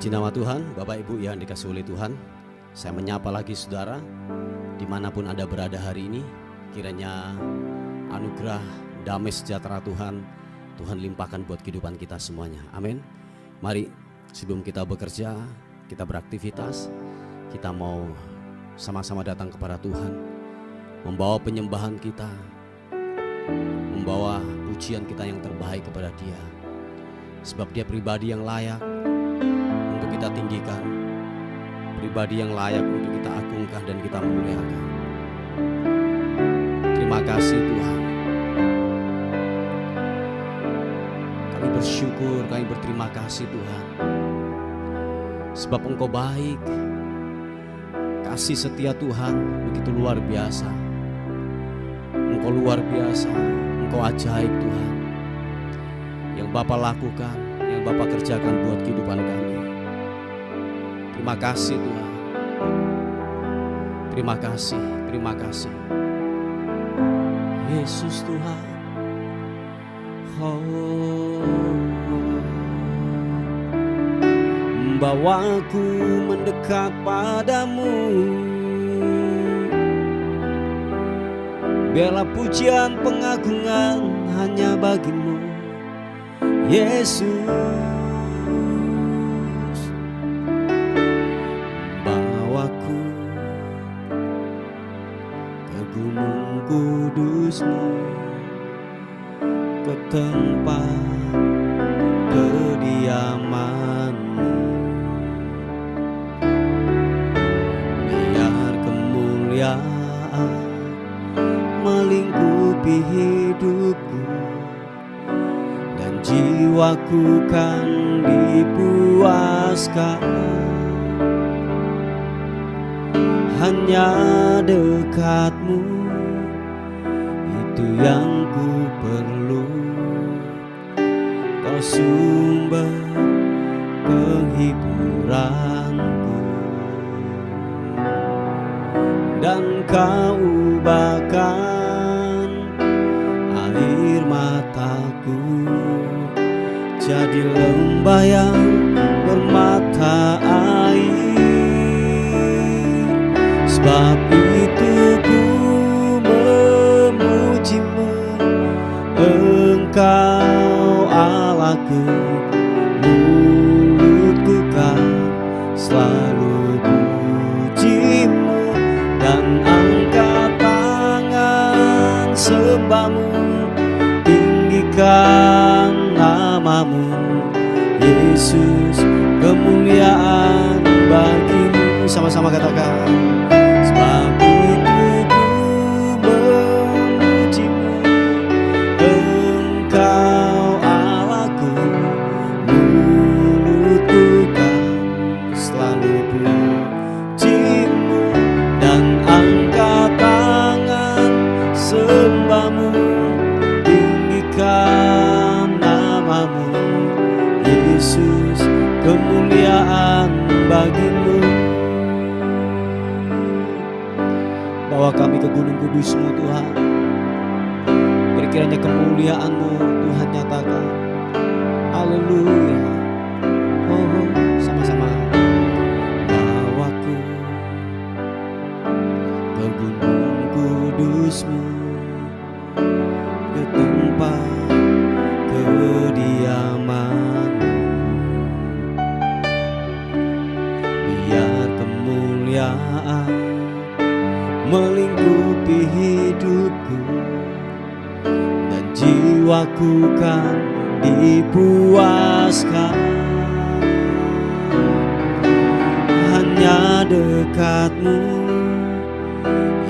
Puji nama Tuhan, Bapak Ibu yang dikasihi oleh Tuhan. Saya menyapa lagi saudara, dimanapun Anda berada hari ini. Kiranya anugerah, damai sejahtera Tuhan limpahkan buat kehidupan kita semuanya. Amin. Mari sebelum kita bekerja, kita beraktivitas, kita mau sama-sama datang kepada Tuhan, membawa penyembahan kita, membawa pujian kita yang terbaik kepada Dia. Sebab Dia pribadi yang layak untuk kita tinggikan, pribadi yang layak untuk kita agungkan dan kita muliakan. Terima kasih Tuhan. Kami bersyukur, kami berterima kasih Tuhan. Sebab Engkau baik, kasih setia Tuhan begitu luar biasa. Engkau luar biasa, Engkau ajaib Tuhan. Yang Bapa lakukan, yang Bapa kerjakan buat kehidupan kami. Terima kasih Tuhan. Terima kasih, terima kasih. Yesus Tuhan. Membawaku mendekat padamu. Biarlah pujian pengagungan hanya bagimu, Yesus. Bawaku ke gunung kudus-Mu, ke tempat kediaman-Mu. Biar kemuliaan melingkupi hidupku, dan jiwaku kan dipuaskan. Hanya dekat-Mu, itu yang ku perlu. Kau sumber penghiburanku, dan Kau ubahkan air mataku jadi lembah yang bermata air. Sebab itu ku memuji-Mu, Engkau Allahku. Mulutku kan selalu puji-Mu, dan angkat tangan sembah-Mu, tinggikan nama-Mu, Yesus. Kemuliaan bagi-Mu. Sama-sama katakan. Sebab itu ku memuji-Mu, Engkau Allahku. Mulutku kan selalu puji-Mu, dan angkat tangan sembah-Mu, tinggikan nama-Mu, Yesus. Kemuliaan bagi-Mu. Bawa kami ke gunung kudus-Mu Tuhan. Kiranya kemuliaan-Mu Tuhan nyatakan. Haleluya. Oh, sama-sama. Bawaku ke gunung kudus-Mu, ke tempat kediaman-Mu. Biar kemuliaan melingkupi hidupku, dan jiwaku kan dipuaskan. Hanya dekat-Mu,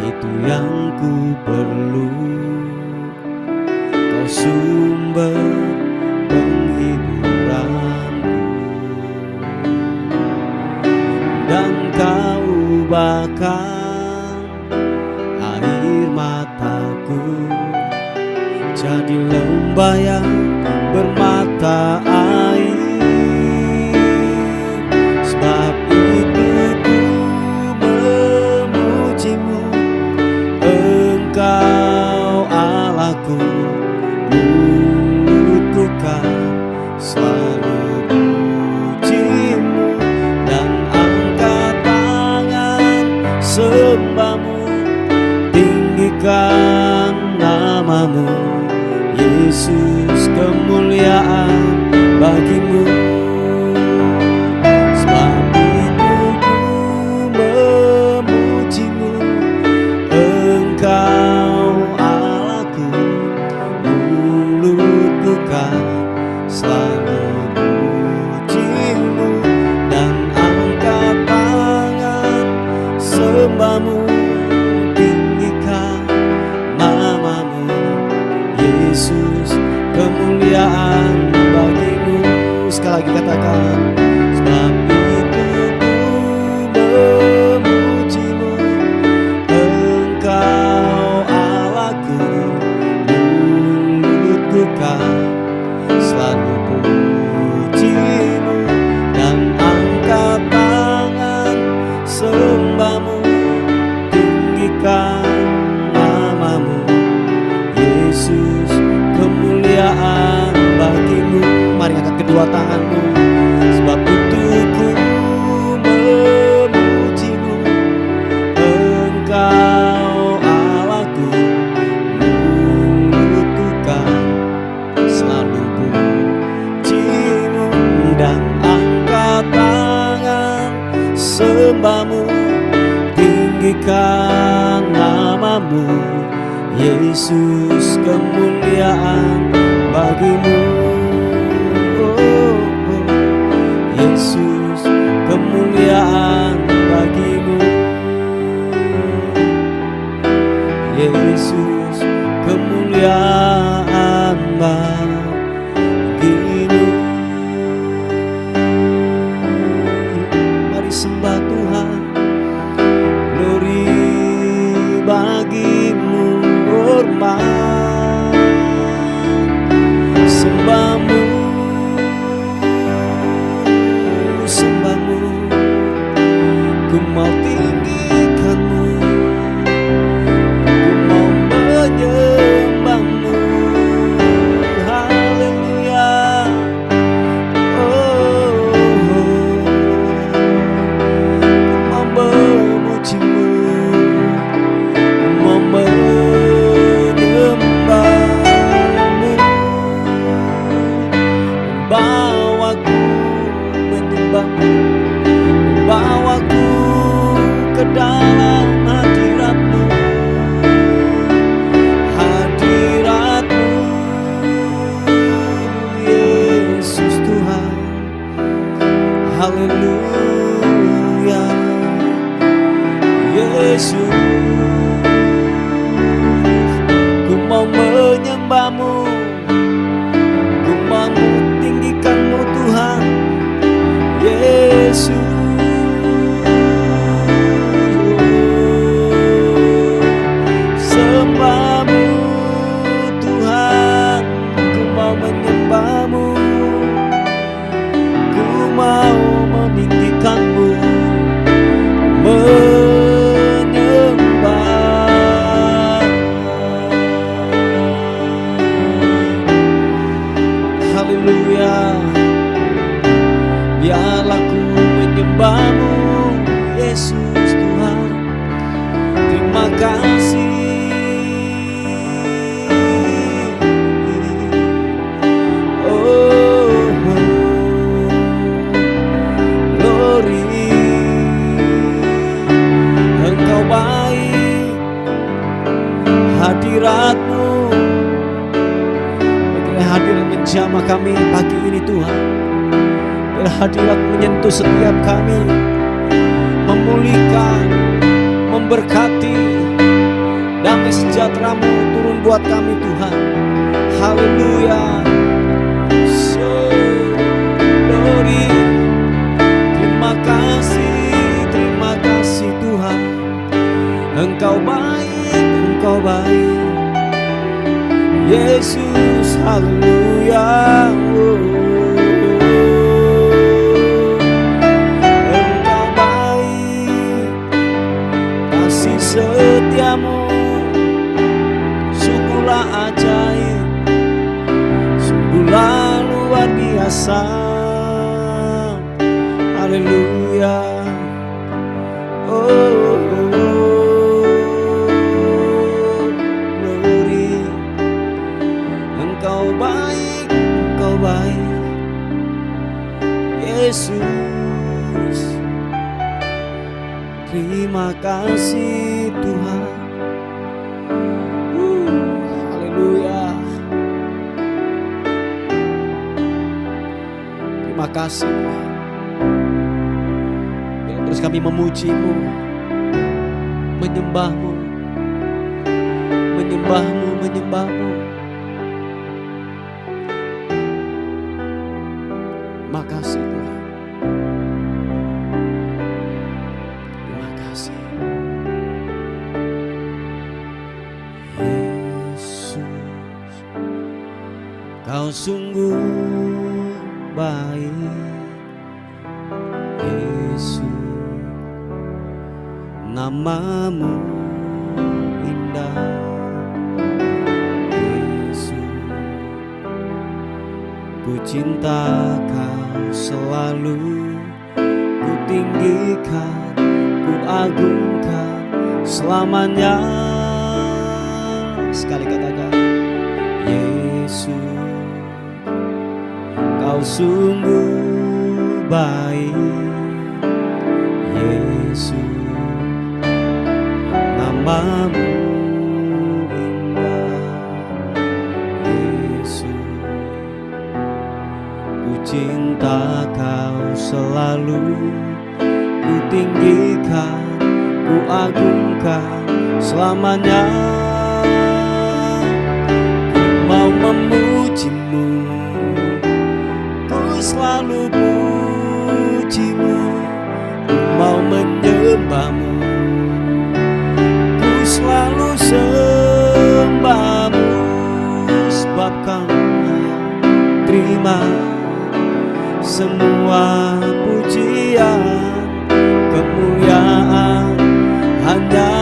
itu yang ku perlu. Kau sumber penghiburanku, dan Kau ubahkan air mataku jadi lembah yang bermata air. Sebab itu ku memuji-Mu, Engkau Allahku. Mulutku kan selalu puji-Mu, Yesus, kemuliaan bagimu. Sebab itu ku memujimu, Engkau Allahku, mulutku kan selalu pujimu, dan angkat tangan sembahmu, tinggikan namamu. Yesus, kemuliaan bagimu. Sekali lagi katakan, sebab itu ku memujimu, Engkau Allahku, mulutku kan selalu pujimu, dan angkat tangan sembahmu, tinggikan namamu. Yesus, kemuliaan bagimu. Mari angkat kedua tanganmu. Sebab itu ku memujimu, Engkau Allahku, mulutku kan selalu pujimu, dan angkat tangan sembahmu, tinggikan namamu. Yesus, kemuliaan bagimu. Yesus, kemuliaan bagimu. Yesus, kemuliaan bagimu. Mari sembah Tuhan. Glory bagimu, hormat sembahmu, sembahmu, ku mau tinggikanmu, ku mau menyembahmu. Haleluya. Oh, ku mau memujimu, ku mau menyembahmu. Bawaku menyembahmu, bawaku ke dalam hadiratmu, hadiratmu, Yesus Tuhan. Haleluya. Yesus, ku mau menyembahmu, ku mau tinggikanmu Tuhan. Yesus, sembahmu Tuhan, ku mau menyembahmu, ku mau meninggikanmu, menyembah. Haleluya. Biarlah ku menyembahmu, Yesus Tuhan. Terima kasih. Oh, glory. Engkau baik, hadiratmu hadirat menjamah kami pagi ini Tuhan. Hadirat menyentuh setiap kami, memulihkan, memberkati. Damai sejahtera-Mu turun buat kami Tuhan. Haleluya. So glory. Terima kasih Tuhan. Engkau baik, Engkau baik. Yesus, haleluya. Engkau baik, kasih setiamu sungguhlah ajaib, sungguhlah luar biasa. Haleluya. Oh, glory. Engkau Yesus. Terima kasih Tuhan. Haleluya. Terima kasih Tuhan. Biar terus kami memuji-Mu, menyembah-Mu, menyembah-Mu, menyembah-Mu. Makasih Tuhan. Terima kasih. Yesus, Kau sungguh baik. Yesus, nama-Mu indah. Ku cinta Kau selalu, ku tinggikan, ku agungkan selamanya. Sekali katakan, Yesus, Kau sungguh baik. Yesus, nama-Mu cinta Kau selalu, ku tinggikan, ku agungkan selamanya. Ku mau memuji-Mu, ku selalu puji-Mu. Ku mau menyembah-Mu, ku selalu sembah-Mu. Sebab Kau layak terima semua pujian, kemuliaan hanya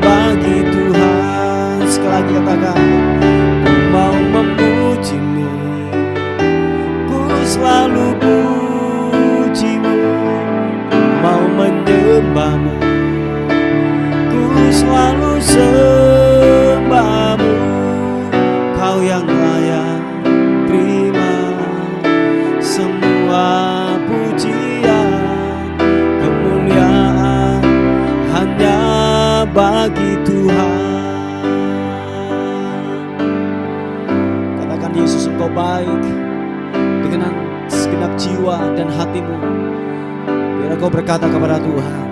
bagi Tuhan. Sekali lagi katakan, ku mau memuji-Mu, ku selalu puji-Mu. Ku mau menyembah-Mu, ku selalu sembah-Mu. Kau yang layak terima semua pujian, kemuliaan hanya bagi Tuhan. Katakan, Yesus, Engkau baik dengan segenap jiwa dan hatimu. Biar Engkau berkata kepada Tuhan,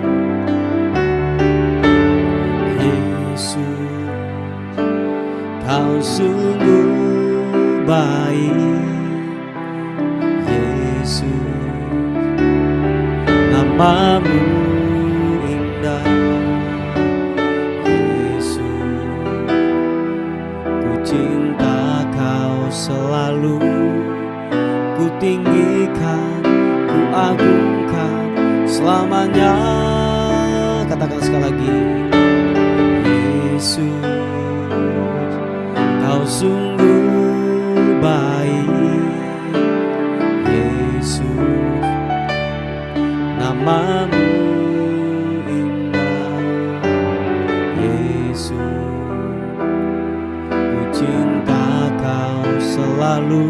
Yesus, Kau sungguh baik. Nama-Mu indah. Yesus, ku cinta Kau selalu, ku tinggikan, ku agungkan selamanya. Katakan sekali lagi, Yesus, Kau sungguh baik. Yesus, nama-Mu indah. Yesus, ku cinta Kau selalu,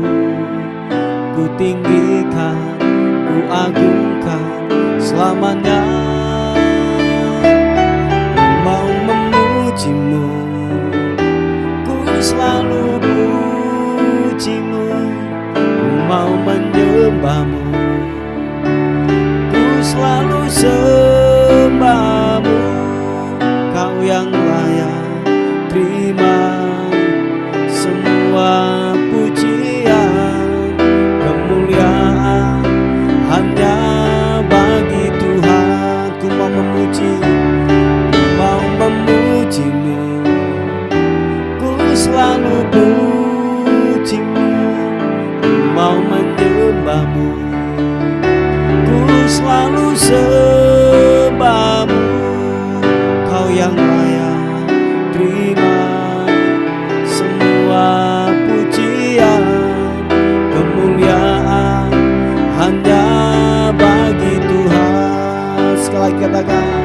ku tinggikan, ku agungkan selamanya. Ku mau memuji-Mu, ku selalu puji-Mu. Ku mau menyembah-Mu, ku selalu sembah-Mu. Kau yang layak terima semua pujian, kemuliaan hanya bagi Tuhan. Ku mau memuji, ku mau memuji-Mu, ku selalu puji-Mu. Ku mau menyembah-Mu, ku selalu sembah-Mu. Kau yang layak terima semua pujian, kemuliaan hanya bagi Tuhan. Sekali lagi katakan,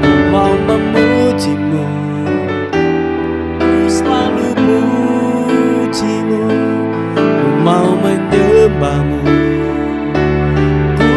ku mau memuji-Mu, ku selalu puji-Mu. Ku mau menyembah-Mu, ku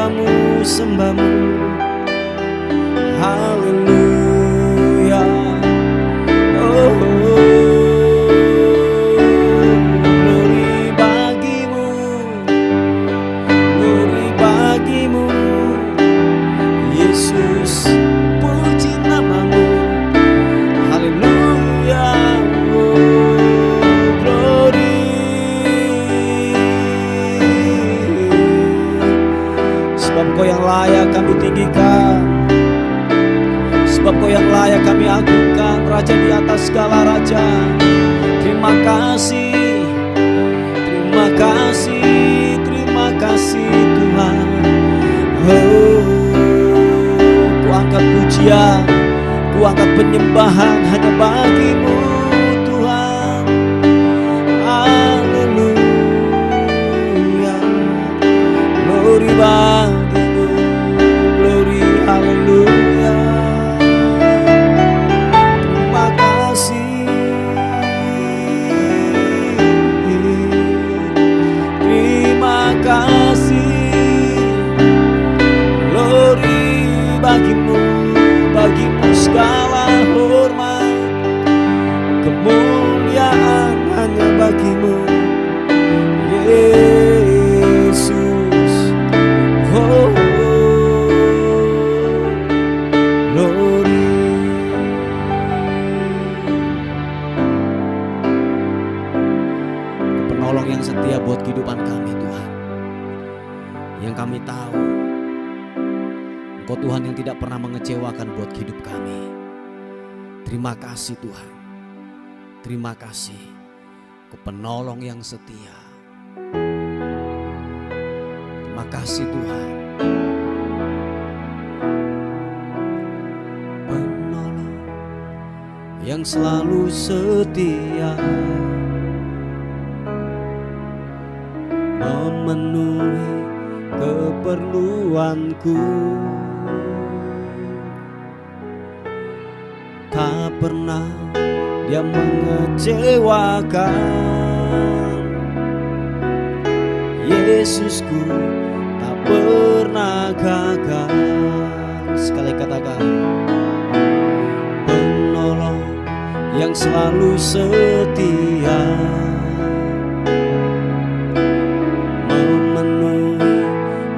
Sembahmu, sembahmu, haleluya. Oh, glory bagimu, glory bagimu, Yesus, puji namamu, haleluya. Oh, glory, sebab Kau yang layak kami tinggikan, sebab Kau yang layak kami agungkan, Raja di atas segala raja. Terima kasih, terima kasih, terima kasih Tuhan. Oh, ku angkat pujian, ku angkat penyembahan hanya bagimu Tuhan. Haleluya, glory bagimu, glory, haleluya. Terima kasih, terima kasih, glory bagimu, bagimu segala hormat, kemuliaan hanya bagimu Yesus. Oh, glory. Penolong yang setia buat kehidupan kami Tuhan, yang kami tahu Engkau Tuhan yang tidak pernah mengecewakan buat hidup kami. Terima kasih Tuhan, terima kasih Kau penolong yang setia. Terima kasih Tuhan, penolong yang selalu setia, memenuhi keperluanku. Tak pernah Dia mengecewakan, Yesusku tak pernah gagal. Sekali katakan, penolong yang selalu setia, memenuhi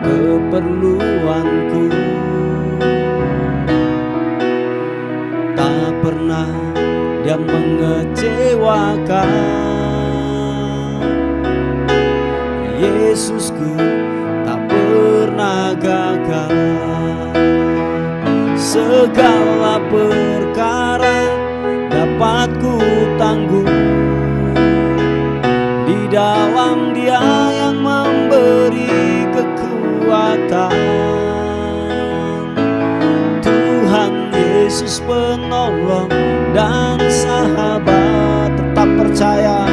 keperluanku. Tak pernah Dia mengecewakan, Yesusku tak pernah gagal. Segala perkara dapat ku tanggung di dalam Dia yang memberi kekuatan. Tuhan Yesus penolong dan sahabat, tetap percaya,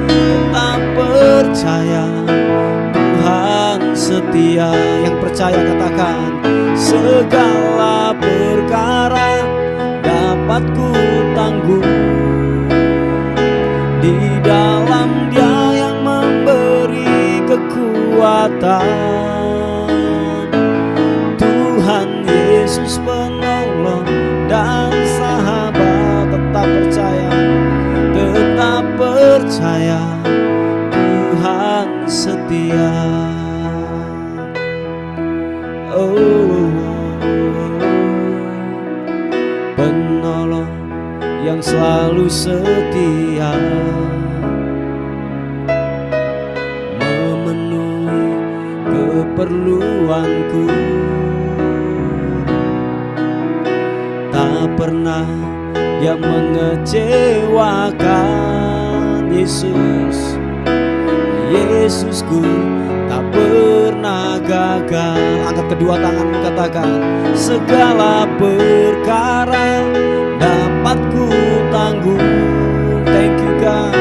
tetap percaya. Tuhan setia, yang percaya katakan, segala perkara dapat ku tanggung di dalam Dia yang memberi kekuatan. Tuhan Yesus penolong dan sahabat, tetap percaya, tetap percaya. Tuhan setia. Oh, penolong yang selalu setia, memenuhi keperluanku. Tak pernah Dia mengecewakan, Yesus, Yesusku tak pernah gagal. Angkat kedua tanganmu, katakan, segala perkara dapat ku tanggung. Thank you God,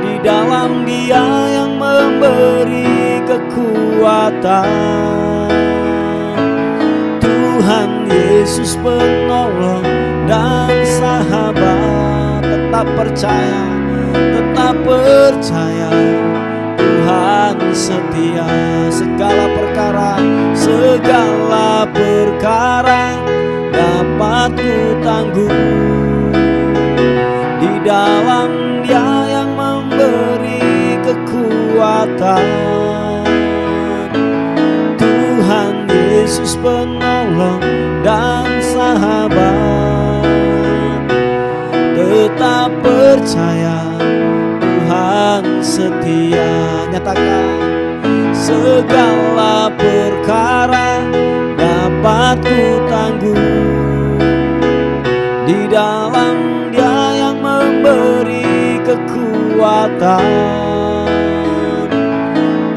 di dalam Dia yang memberi kekuatan. Tuhan Yesus penolong dan sahabat, tetap percaya, tetap percaya. Tuhan setia. Segala perkara dapat ku tanggung di dalam Dia yang memberi kekuatan. Tuhan Yesus penolong dan sahabat, tetap percaya Tuhan setia. Nyatakan, segala perkara dapat ku tanggung di dalam Dia yang memberi kekuatan.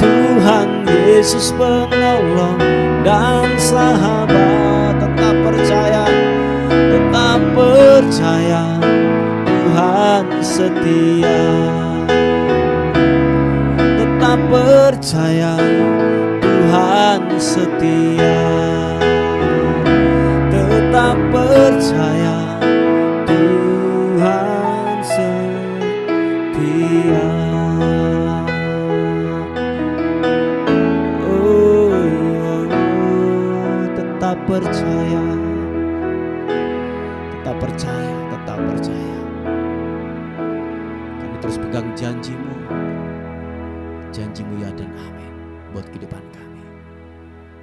Tuhan Yesus penolong dan sahabat, tetap percaya Tuhan setia. Tetap percaya Tuhan setia. Tetap percaya Tuhan setia. Tetap percaya. Kami terus pegang janji-Mu ya dan amin buat kehidupan kami.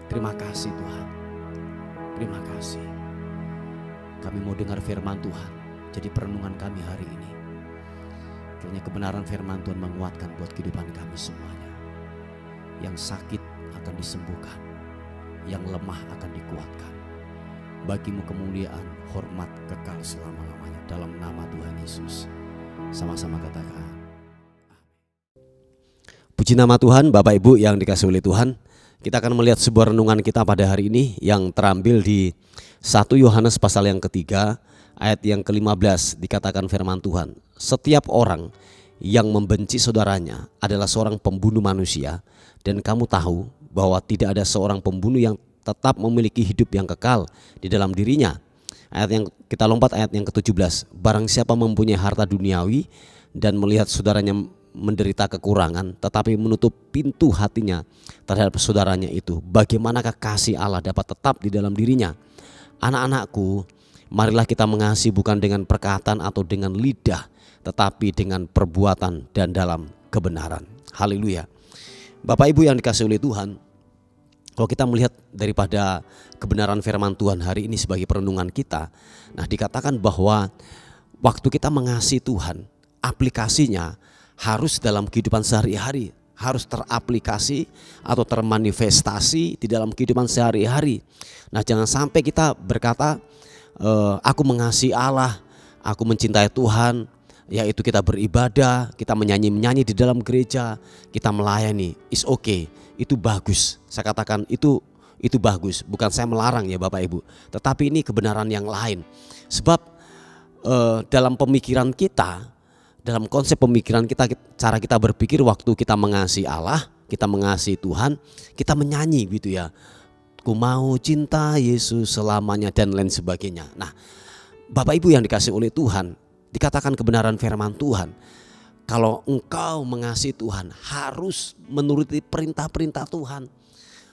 Terima kasih Tuhan, terima kasih. Kami mau dengar firman Tuhan jadi perenungan kami hari ini. Kiranya kebenaran firman Tuhan menguatkan buat kehidupan kami semuanya. Yang sakit akan disembuhkan, yang lemah akan dikuatkan. Bagi-Mu kemuliaan, hormat kekal selama-lamanya. Dalam nama Tuhan Yesus, sama-sama katakan. Puji nama Tuhan. Bapak Ibu yang dikasihi oleh Tuhan, kita akan melihat sebuah renungan kita pada hari ini yang terambil di 1 Yohanes pasal yang ketiga ayat yang ke-15. Dikatakan firman Tuhan, setiap orang yang membenci saudaranya adalah seorang pembunuh manusia, dan kamu tahu bahwa tidak ada seorang pembunuh yang tetap memiliki hidup yang kekal di dalam dirinya. Ayat yang kita lompat ayat yang ke-17. Barang siapa mempunyai harta duniawi dan melihat saudaranya menderita kekurangan, tetapi menutup pintu hatinya terhadap saudaranya itu, bagaimanakah kasih Allah dapat tetap di dalam dirinya? Anak-anakku, marilah kita mengasihi bukan dengan perkataan atau dengan lidah, tetapi dengan perbuatan dan dalam kebenaran. Haleluya. Bapak Ibu yang dikasihi oleh Tuhan, kalau kita melihat daripada kebenaran firman Tuhan hari ini sebagai perenungan kita, nah dikatakan bahwa waktu kita mengasihi Tuhan, aplikasinya harus dalam kehidupan sehari-hari, harus teraplikasi atau termanifestasi di dalam kehidupan sehari-hari. Nah, jangan sampai kita berkata, aku mengasihi Allah, aku mencintai Tuhan, yaitu kita beribadah, kita menyanyi di dalam gereja, kita melayani, is okay, itu bagus. Saya katakan itu bagus, bukan saya melarang ya Bapak Ibu, tetapi ini kebenaran yang lain. Sebab dalam pemikiran kita, dalam konsep pemikiran kita, cara kita berpikir waktu kita mengasihi Allah, kita mengasihi Tuhan, kita menyanyi gitu ya. Ku mau cinta Yesus selamanya dan lain sebagainya. Nah, Bapak Ibu yang dikasihi oleh Tuhan, dikatakan kebenaran firman Tuhan, kalau engkau mengasihi Tuhan harus menuruti perintah-perintah Tuhan.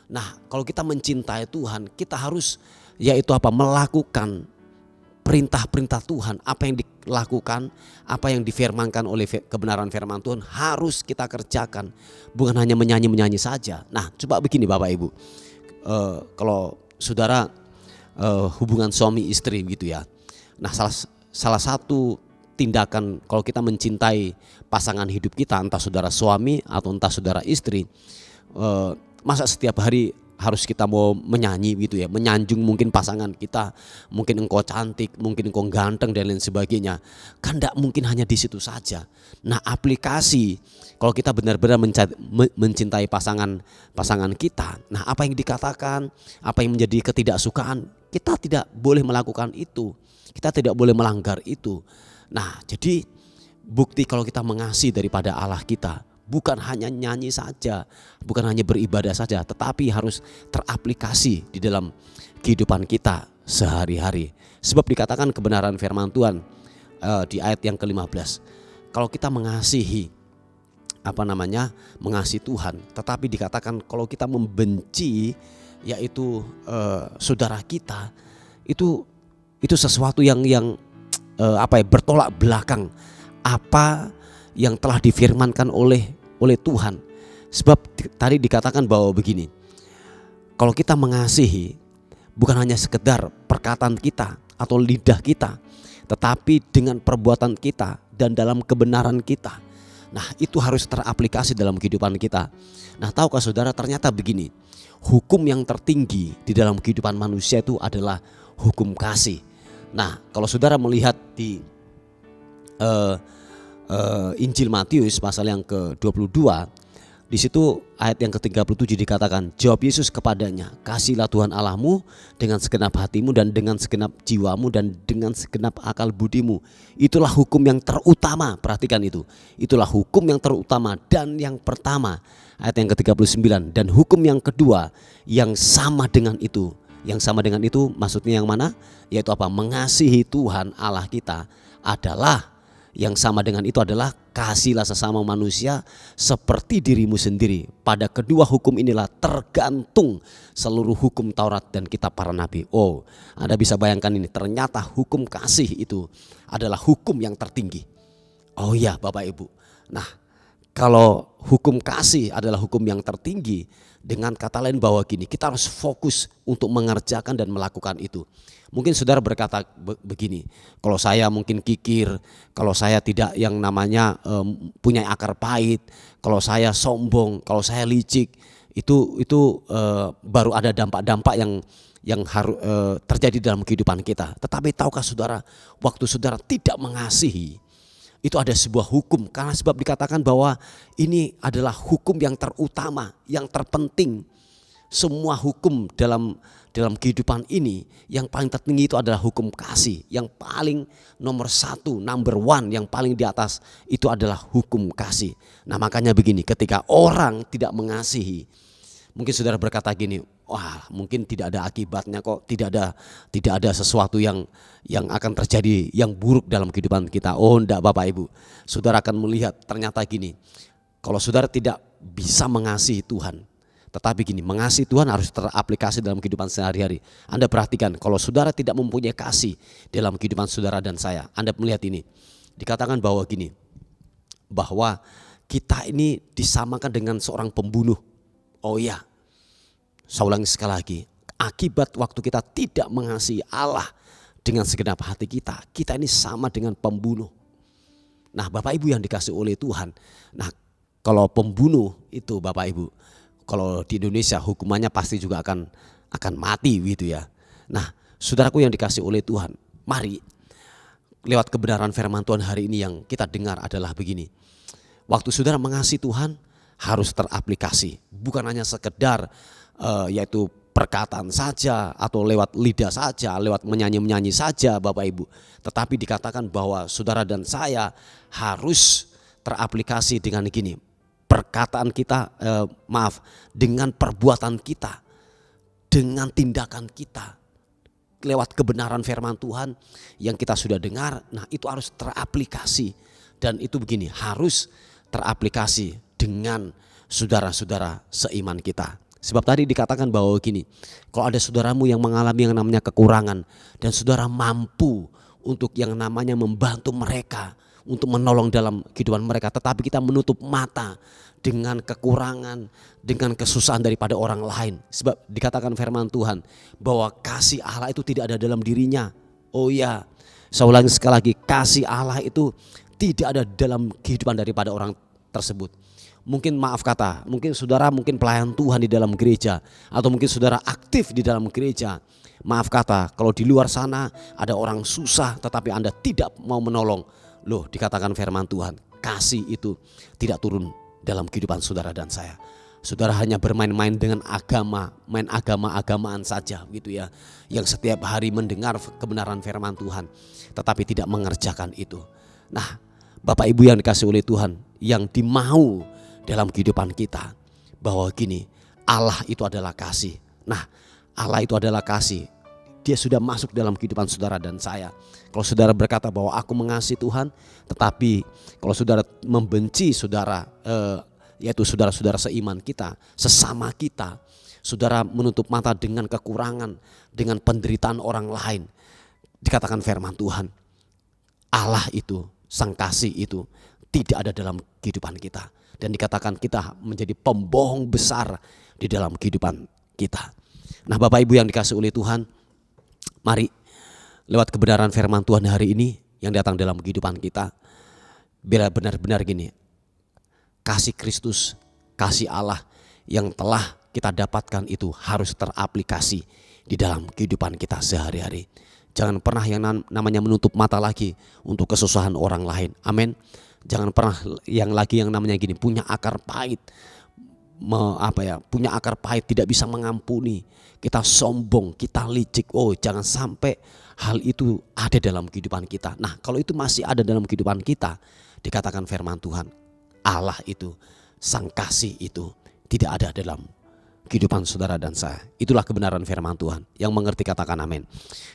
Nah, kalau kita mencintai Tuhan, kita harus yaitu apa? Melakukan perintah-perintah Tuhan. Apa yang dilakukan, apa yang difirmankan oleh kebenaran firman Tuhan harus kita kerjakan, bukan hanya menyanyi saja. Nah, coba begini Bapak Ibu, kalau saudara hubungan suami istri gitu ya. Nah, salah satu tindakan kalau kita mencintai pasangan hidup kita, entah saudara suami atau entah saudara istri, masa setiap hari harus kita mau menyanyi gitu ya, menyanjung mungkin pasangan kita, mungkin engkau cantik, mungkin engkau ganteng dan lain sebagainya. Kan tidak mungkin hanya di situ saja. Nah, aplikasi kalau kita benar-benar mencintai pasangan kita, nah apa yang dikatakan, apa yang menjadi ketidaksukaan, kita tidak boleh melakukan itu, kita tidak boleh melanggar itu. Nah, jadi bukti kalau kita mengasihi daripada Allah kita, bukan hanya nyanyi saja, bukan hanya beribadah saja, tetapi harus teraplikasi di dalam kehidupan kita sehari-hari. Sebab dikatakan kebenaran firman Tuhan di ayat yang ke-15, kalau kita mengasihi mengasihi Tuhan, tetapi dikatakan kalau kita membenci yaitu saudara kita, itu sesuatu yang bertolak belakang apa yang telah difirmankan oleh Tuhan. Sebab tadi dikatakan bahwa begini, kalau kita mengasihi bukan hanya sekedar perkataan kita atau lidah kita, tetapi dengan perbuatan kita dan dalam kebenaran kita. Nah, itu harus teraplikasi dalam kehidupan kita. Nah, tahukah saudara, ternyata begini, hukum yang tertinggi di dalam kehidupan manusia itu adalah hukum kasih. Nah, kalau saudara melihat di Injil Matius pasal yang ke-22, di situ ayat yang ke-37 dikatakan, jawab Yesus kepadanya, kasihlah Tuhan Allahmu dengan segenap hatimu dan dengan segenap jiwamu dan dengan segenap akal budimu. Itulah hukum yang terutama. Perhatikan itu. Itulah hukum yang terutama dan yang pertama. Ayat yang ke-39, dan hukum yang kedua yang sama dengan itu. Yang sama dengan itu maksudnya yang mana? Yaitu apa? Mengasihi Tuhan Allah kita adalah, yang sama dengan itu adalah kasihlah sesama manusia seperti dirimu sendiri. Pada kedua hukum inilah tergantung seluruh hukum Taurat dan kitab para nabi. Oh, Anda bisa bayangkan ini, ternyata hukum kasih itu adalah hukum yang tertinggi. Oh ya Bapak Ibu. Nah, kalau hukum kasih adalah hukum yang tertinggi, dengan kata lain bahwa gini, kita harus fokus untuk mengerjakan dan melakukan itu. Mungkin saudara berkata begini, kalau saya mungkin kikir, kalau saya tidak yang namanya punya akar pahit, kalau saya sombong, kalau saya licik, itu baru ada dampak-dampak yang harus terjadi dalam kehidupan kita. Tetapi tahukah saudara, waktu saudara tidak mengasihi, itu ada sebuah hukum, karena sebab dikatakan bahwa ini adalah hukum yang terutama, yang terpenting. Semua hukum dalam kehidupan ini yang paling tertinggi itu adalah hukum kasih. Yang paling nomor satu, number one, yang paling di atas itu adalah hukum kasih. Nah, makanya begini, ketika orang tidak mengasihi, mungkin saudara berkata gini, wah mungkin tidak ada akibatnya kok, tidak ada sesuatu yang akan terjadi yang buruk dalam kehidupan kita. Oh enggak Bapak Ibu, saudara akan melihat ternyata gini, kalau saudara tidak bisa mengasihi Tuhan, tetapi gini, mengasihi Tuhan harus teraplikasi dalam kehidupan sehari-hari. Anda perhatikan, kalau saudara tidak mempunyai kasih dalam kehidupan saudara dan saya, Anda melihat ini, dikatakan bahwa gini, bahwa kita ini disamakan dengan seorang pembunuh. Oh iya, saya ulangi sekali lagi, akibat waktu kita tidak mengasihi Allah dengan segenap hati kita, kita ini sama dengan pembunuh. Nah Bapak Ibu yang dikasih oleh Tuhan, nah kalau pembunuh itu Bapak Ibu, kalau di Indonesia hukumannya pasti juga akan mati gitu ya. Nah saudaraku yang dikasih oleh Tuhan, mari lewat kebenaran firman Tuhan hari ini yang kita dengar adalah begini. Waktu saudara mengasihi Tuhan harus teraplikasi, bukan hanya sekedar yaitu perkataan saja atau lewat lidah saja, lewat menyanyi-menyanyi saja Bapak Ibu. Tetapi dikatakan bahwa saudara dan saya harus teraplikasi dengan gini, perkataan kita, dengan perbuatan kita, dengan tindakan kita, lewat kebenaran firman Tuhan yang kita sudah dengar. Nah itu harus teraplikasi, dan itu begini, harus teraplikasi dengan saudara-saudara seiman kita. Sebab tadi dikatakan bahwa gini, kalau ada saudaramu yang mengalami yang namanya kekurangan dan saudara mampu untuk yang namanya membantu mereka, untuk menolong dalam kehidupan mereka, tetapi kita menutup mata dengan kekurangan, dengan kesusahan daripada orang lain. Sebab dikatakan firman Tuhan bahwa kasih Allah itu tidak ada dalam dirinya. Oh ya, saya ulangi sekali lagi, kasih Allah itu tidak ada dalam kehidupan daripada orang tersebut. Mungkin maaf kata, mungkin saudara mungkin pelayan Tuhan di dalam gereja, atau mungkin saudara aktif di dalam gereja. Maaf kata, kalau di luar sana ada orang susah tetapi Anda tidak mau menolong. Loh, dikatakan firman Tuhan, kasih itu tidak turun dalam kehidupan saudara dan saya. Saudara hanya bermain-main dengan agama, main agama-agamaan saja gitu ya, yang setiap hari mendengar kebenaran firman Tuhan tetapi tidak mengerjakan itu. Nah, Bapak Ibu yang dikasih oleh Tuhan, yang dimau dalam kehidupan kita, bahwa gini, Allah itu adalah kasih. Nah, Allah itu adalah kasih. dia sudah masuk dalam kehidupan saudara dan saya. Kalau saudara berkata bahwa aku mengasihi Tuhan, tetapi kalau saudara membenci saudara, yaitu saudara-saudara seiman kita, sesama kita, saudara menutup mata dengan kekurangan, dengan penderitaan orang lain. Dikatakan firman Tuhan, Allah itu, Sang Kasih itu tidak ada dalam kehidupan kita. Dan dikatakan kita menjadi pembohong besar di dalam kehidupan kita. Nah, Bapak Ibu yang dikasihi oleh Tuhan, mari lewat kebenaran firman Tuhan hari ini yang datang dalam kehidupan kita, biar benar-benar gini, kasih Kristus, kasih Allah yang telah kita dapatkan itu harus teraplikasi di dalam kehidupan kita sehari-hari. Jangan pernah yang namanya menutup mata lagi untuk kesusahan orang lain. Amin. Jangan pernah yang namanya gini, punya akar pahit, punya akar pahit, tidak bisa mengampuni. Kita sombong, kita licik. Oh, jangan sampai hal itu ada dalam kehidupan kita. Nah, kalau itu masih ada dalam kehidupan kita, dikatakan firman Tuhan, Allah itu, Sang Kasih itu tidak ada dalam kehidupan saudara dan saya. Itulah kebenaran firman Tuhan. Yang mengerti katakan amin.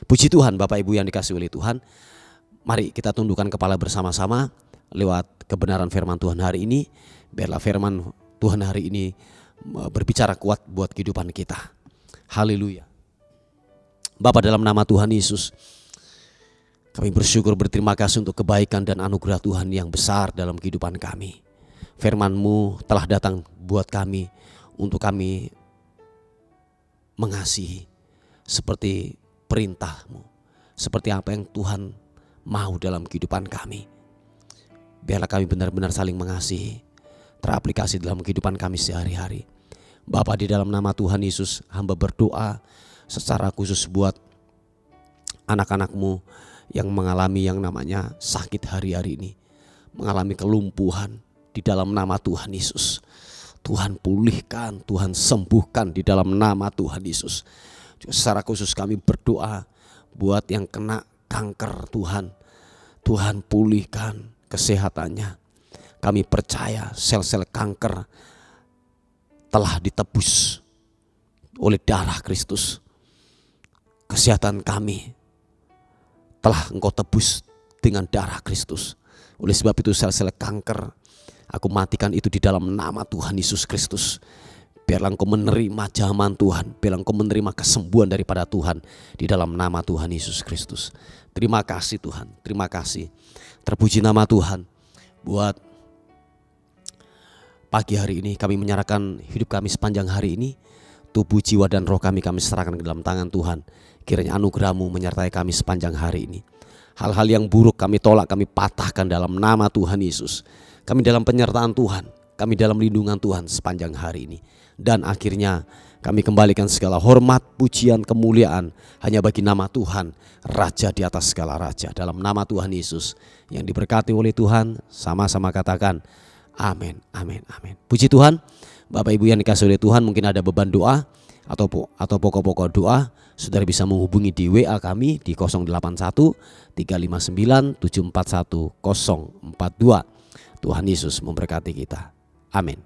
Puji Tuhan, Bapak Ibu yang dikasihi oleh Tuhan. Mari kita tundukkan kepala bersama-sama lewat kebenaran firman Tuhan hari ini. Biarlah firman Tuhan hari ini berbicara kuat buat kehidupan kita. Haleluya. Bapa, dalam nama Tuhan Yesus, kami bersyukur, berterima kasih untuk kebaikan dan anugerah Tuhan yang besar dalam kehidupan kami. Firman-Mu telah datang buat kami untuk kami mengasihi seperti perintah-Mu, seperti apa yang Tuhan mau dalam kehidupan kami. Biarlah kami benar-benar saling mengasihi, teraplikasi dalam kehidupan kami sehari-hari. Bapa, di dalam nama Tuhan Yesus, hamba berdoa secara khusus buat anak-anak-Mu yang mengalami yang namanya sakit hari-hari ini, mengalami kelumpuhan. Di dalam nama Tuhan Yesus, Tuhan pulihkan, Tuhan sembuhkan di dalam nama Tuhan Yesus. Juga secara khusus kami berdoa buat yang kena kanker, Tuhan pulihkan kesehatannya. Kami percaya sel-sel kanker telah ditebus oleh darah Kristus. Kesehatan kami telah Engkau tebus dengan darah Kristus. Oleh sebab itu sel-sel kanker, aku matikan itu di dalam nama Tuhan Yesus Kristus. Biarlah Engkau menerima jaman Tuhan, biarlah Engkau menerima kesembuhan daripada Tuhan di dalam nama Tuhan Yesus Kristus. Terima kasih Tuhan, terima kasih. Terpuji nama Tuhan. Buat pagi hari ini kami menyerahkan hidup kami sepanjang hari ini. Tubuh, jiwa dan roh kami serahkan ke dalam tangan Tuhan. Kiranya anugerah-Mu menyertai kami sepanjang hari ini. Hal-hal yang buruk kami tolak, kami patahkan dalam nama Tuhan Yesus. Kami dalam penyertaan Tuhan, kami dalam lindungan Tuhan sepanjang hari ini. Dan akhirnya kami kembalikan segala hormat, pujian, kemuliaan hanya bagi nama Tuhan, Raja di atas segala raja. Dalam nama Tuhan Yesus yang diberkati oleh Tuhan, sama-sama katakan amin, amin, amin. Puji Tuhan. Bapak Ibu yang dikasihi oleh Tuhan, mungkin ada beban doa atau pokok-pokok doa, saudara bisa menghubungi di WA kami di 081 359 741 042. Tuhan Yesus memberkati kita. Amin.